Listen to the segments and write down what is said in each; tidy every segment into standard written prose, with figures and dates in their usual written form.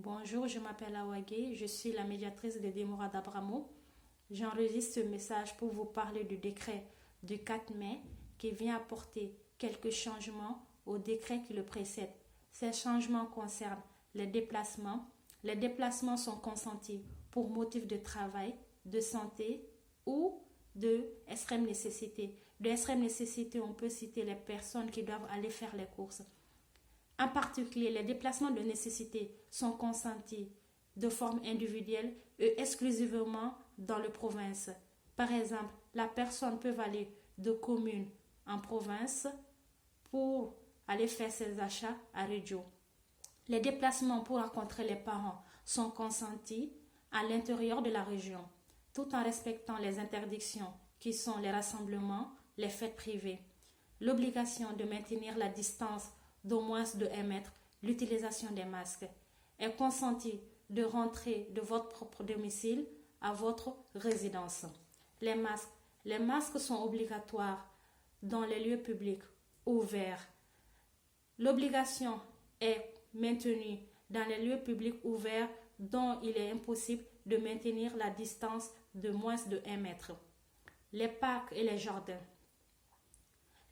Bonjour, je m'appelle Awagé, je suis la médiatrice de Démora d'Abramo. J'enregistre ce message pour vous parler du décret du 4 mai qui vient apporter quelques changements au décret qui le précède. Ces changements concernent les déplacements. Les déplacements sont consentis pour motif de travail, de santé ou de extrême nécessité. De extrême nécessité, on peut citer les personnes qui doivent aller faire les courses. En particulier, les déplacements de nécessité sont consentis de forme individuelle et exclusivement dans les provinces. Par exemple, la personne peut aller de commune en province pour aller faire ses achats à Reggio. Les déplacements pour rencontrer les parents sont consentis à l'intérieur de la région, tout en respectant les interdictions qui sont les rassemblements, les fêtes privées. L'obligation de maintenir la distance d'au moins de 1 mètre, l'utilisation des masques. Est consenti de rentrer de votre propre domicile à votre résidence. Les masques. Les masques sont obligatoires dans les lieux publics ouverts. L'obligation est maintenue dans les lieux publics ouverts dont il est impossible de maintenir la distance de moins de 1 mètre. Les parcs et les jardins.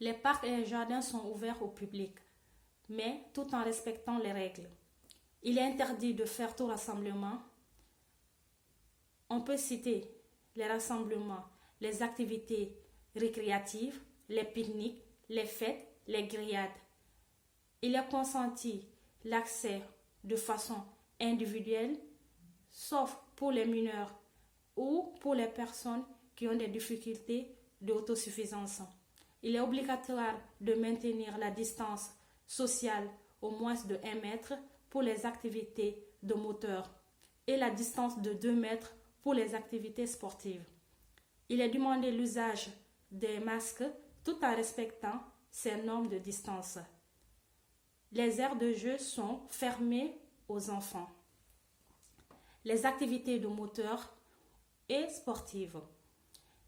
Les parcs et les jardins sont ouverts au public, mais tout en respectant les règles. Il est interdit de faire tout rassemblement. On peut citer les rassemblements, les activités récréatives, les pique-niques, les fêtes, les grillades. Il est consenti l'accès de façon individuelle, sauf pour les mineurs ou pour les personnes qui ont des difficultés d'autosuffisance. Il est obligatoire de maintenir la distance sociale au moins de 1 mètre pour les activités de moteur et la distance de 2 mètres pour les activités sportives. Il est demandé l'usage des masques tout en respectant ces normes de distance. Les aires de jeu sont fermées aux enfants. Les activités de moteur et sportives.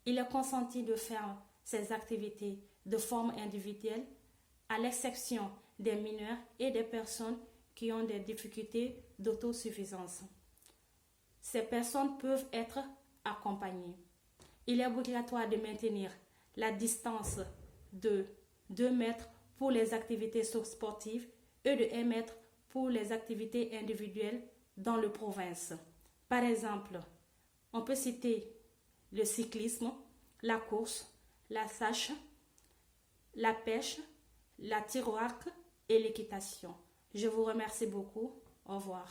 Il est consenti de faire ces activités de forme individuelle à l'exception des mineurs et des personnes qui ont des difficultés d'autosuffisance. Ces personnes peuvent être accompagnées. Il est obligatoire de maintenir la distance de 2 mètres pour les activités sportives et de 1 mètre pour les activités individuelles dans les provinces. Par exemple, on peut citer le cyclisme, la course, la sèche, la pêche, la tir au arc et l'équitation. Je vous remercie beaucoup. Au revoir.